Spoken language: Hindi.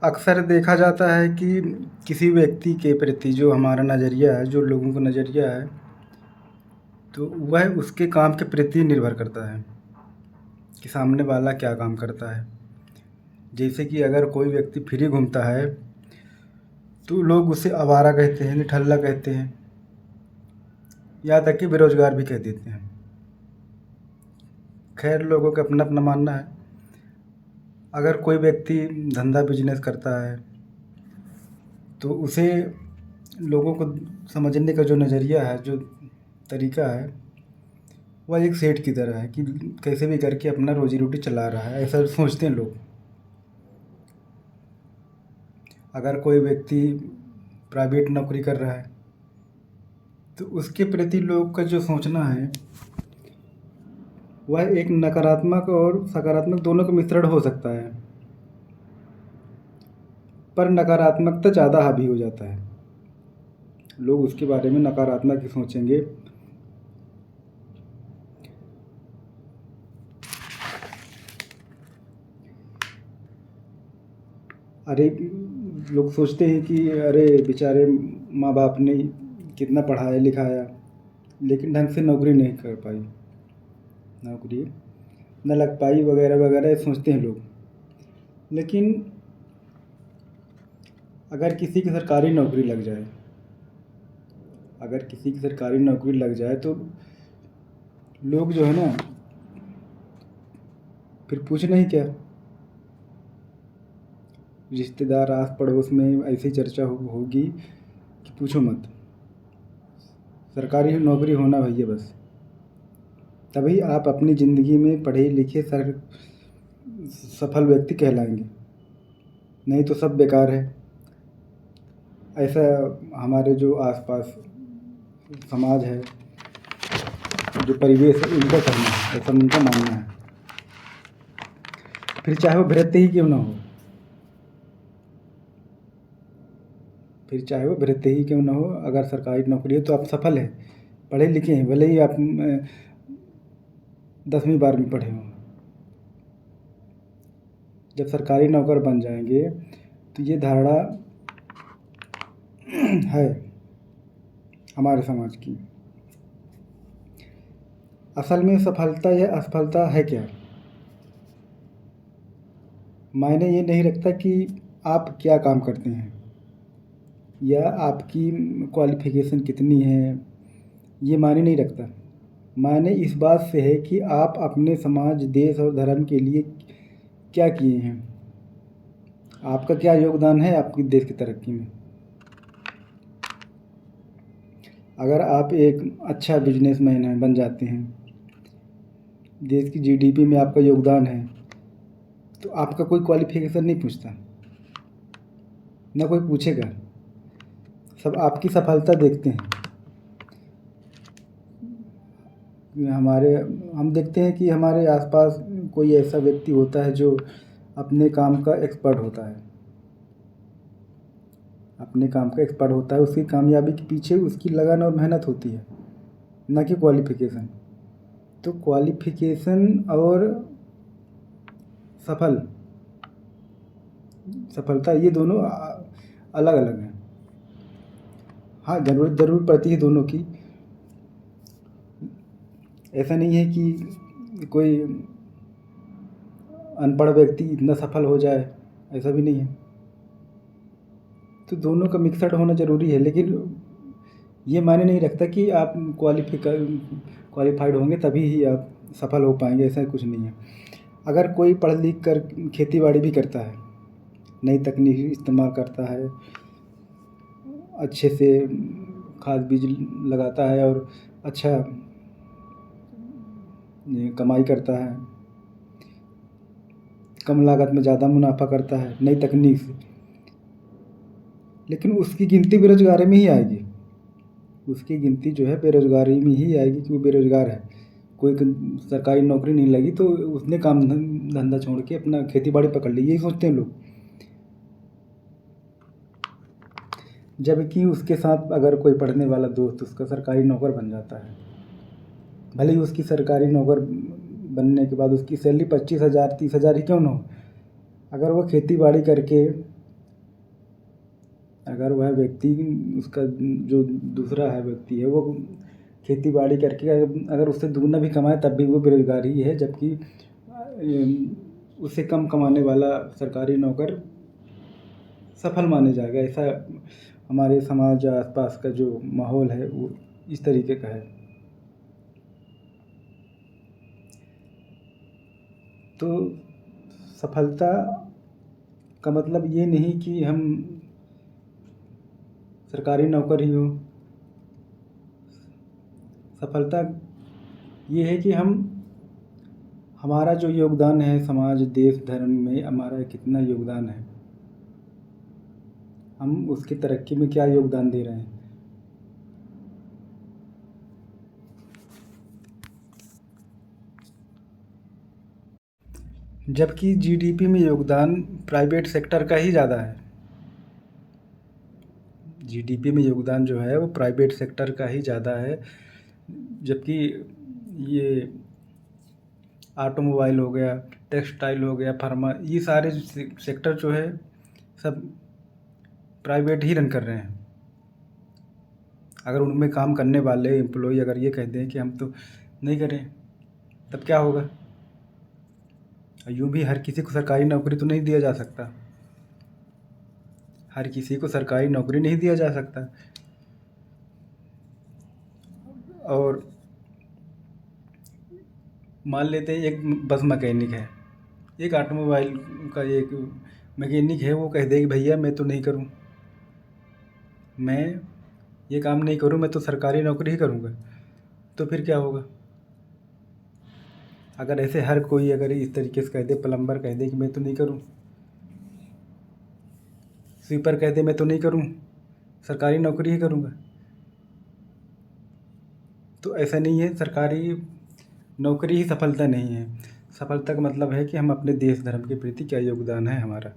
अक्सर देखा जाता है कि किसी व्यक्ति के प्रति जो हमारा नज़रिया है, जो लोगों का नज़रिया है, तो वह उसके काम के प्रति निर्भर करता है कि सामने वाला क्या काम करता है। जैसे कि अगर कोई व्यक्ति फ्री घूमता है तो लोग उसे आवारा कहते हैं, निठल्ला कहते हैं, यहाँ तक कि बेरोज़गार भी कह देते हैं। खैर, लोगों का अपना अपना मानना है। अगर कोई व्यक्ति धंधा बिजनेस करता है तो उसे लोगों को समझने का जो नज़रिया है, जो तरीका है, वह एक सेठ की तरह है कि कैसे भी करके अपना रोजी रोटी चला रहा है, ऐसा सोचते हैं लोग। अगर कोई व्यक्ति प्राइवेट नौकरी कर रहा है तो उसके प्रति लोग का जो सोचना है वह एक नकारात्मक और सकारात्मक दोनों का मिश्रण हो सकता है, पर नकारात्मकता ज़्यादा हावी हो जाता है। लोग उसके बारे में नकारात्मक ही सोचेंगे। अरे, लोग सोचते हैं कि अरे बेचारे माँ बाप ने कितना पढ़ाया लिखाया लेकिन ढंग से नौकरी नहीं कर पाई, नौकरी न लग पाई, वगैरह वगैरह सोचते हैं लोग। लेकिन अगर किसी की सरकारी नौकरी लग जाए, अगर किसी की सरकारी नौकरी लग जाए तो लोग जो है ना, फिर पूछना ही क्या। रिश्तेदार, आस पड़ोस में ऐसी चर्चा होगी कि पूछो मत। सरकारी नौकरी होना भैया बस, तभी आप अपनी ज़िंदगी में पढ़े लिखे सफल व्यक्ति कहलाएंगे, नहीं तो सब बेकार है। ऐसा हमारे जो आसपास समाज है, जो परिवेश है, उनका कहना है, ऐसा उनका मानना है। फिर चाहे वो भ्रष्ट ही क्यों ना हो, फिर चाहे वो भ्रष्ट ही क्यों ना हो, अगर सरकारी नौकरी है तो आप सफल हैं, पढ़े लिखे हैं, भले ही आप 10वीं 12वीं पढ़े हों। जब सरकारी नौकर बन जाएंगे तो ये धारणा है हमारे समाज की। असल में सफलता या असफलता है क्या, मायने ये नहीं रखता कि आप क्या काम करते हैं या आपकी क्वालिफ़िकेशन कितनी है, ये मायने नहीं रखता। मायने इस बात से है कि आप अपने समाज, देश और धर्म के लिए क्या किए हैं, आपका क्या योगदान है आपकी देश की तरक्की में। अगर आप एक अच्छा बिजनेसमैन हैं, बन जाते हैं, देश की जीडीपी में आपका योगदान है, तो आपका कोई क्वालिफ़िकेशन नहीं पूछता, ना कोई पूछेगा। सब आपकी सफलता देखते हैं। हम देखते हैं कि हमारे आसपास कोई ऐसा व्यक्ति होता है जो अपने काम का एक्सपर्ट होता है, अपने काम का एक्सपर्ट होता है। उसकी कामयाबी के पीछे उसकी लगन और मेहनत होती है, ना कि क्वालिफ़िकेशन। तो क्वालिफ़िकेशन और सफलता ये दोनों अलग अलग हैं। हाँ, ज़रूरत पड़ती है दोनों की। ऐसा नहीं है कि कोई अनपढ़ व्यक्ति इतना सफल हो जाए, ऐसा भी नहीं है। तो दोनों का मिक्सड होना ज़रूरी है, लेकिन ये मायने नहीं रखता कि आप क्वालिफाइड होंगे तभी ही आप सफल हो पाएंगे, ऐसा कुछ नहीं है। अगर कोई पढ़ लिख कर खेती बाड़ी भी करता है, नई तकनीक इस्तेमाल करता है, अच्छे से खाद बीज लगाता है और अच्छा कमाई करता है, कम लागत में ज़्यादा मुनाफा करता है नई तकनीक से, लेकिन उसकी गिनती बेरोज़गारी में ही आएगी। उसकी गिनती जो है बेरोज़गारी में ही आएगी कि वो बेरोज़गार है। कोई सरकारी नौकरी नहीं लगी तो उसने काम धंधा छोड़ के अपना खेती बाड़ी पकड़ ली, यही सोचते हैं लोग। जबकि उसके साथ अगर कोई पढ़ने वाला दोस्त उसका सरकारी नौकर बन जाता है, भले ही उसकी सरकारी नौकर बनने के बाद उसकी सैलरी 25,000 30,000 ही क्यों ना हो, अगर वो खेती बाड़ी करके अगर वह व्यक्ति उसका जो दूसरा है व्यक्ति है वो खेती बाड़ी करके अगर उससे दुगना भी कमाए तब भी वो बेरोजगार ही है, जबकि उससे कम कमाने वाला सरकारी नौकर सफल माने जाएगा। ऐसा हमारे समाज आसपास का जो माहौल है वो इस तरीके का है। तो सफलता का मतलब ये नहीं कि हम सरकारी नौकर ही हो। सफलता ये है कि हमारा जो योगदान है समाज देश धर्म में हमारा कितना योगदान है, हम उसकी तरक्की में क्या योगदान दे रहे हैं। जबकि जीडीपी में योगदान प्राइवेट सेक्टर का ही ज़्यादा है। जीडीपी में योगदान जो है वो प्राइवेट सेक्टर का ही ज़्यादा है, जबकि ये ऑटोमोबाइल हो गया, टेक्सटाइल हो गया, फार्मा, ये सारे सेक्टर जो है सब प्राइवेट ही रन कर रहे हैं। अगर उनमें काम करने वाले एम्प्लॉय अगर ये कह दें कि हम तो नहीं करें, तब क्या होगा। यूँ भी हर किसी को सरकारी नौकरी तो नहीं दिया जा सकता, हर किसी को सरकारी नौकरी नहीं दिया जा सकता। और मान लेते हैं एक बस मैकेनिक है, एक ऑटोमोबाइल का एक मैकेनिक है, वो कह दे कि भैया मैं तो नहीं करूँ, मैं ये काम नहीं करूँ, मैं तो सरकारी नौकरी ही करूँगा, तो फिर क्या होगा। अगर ऐसे हर कोई अगर इस तरीके से कह दे, प्लम्बर कह दे कि मैं तो नहीं करूँ, स्वीपर कह दे मैं तो नहीं करूँ, सरकारी नौकरी ही करूँगा, तो ऐसा नहीं है। सरकारी नौकरी ही सफलता नहीं है। सफलता का मतलब है कि हम अपने देश धर्म के प्रति क्या योगदान है हमारा।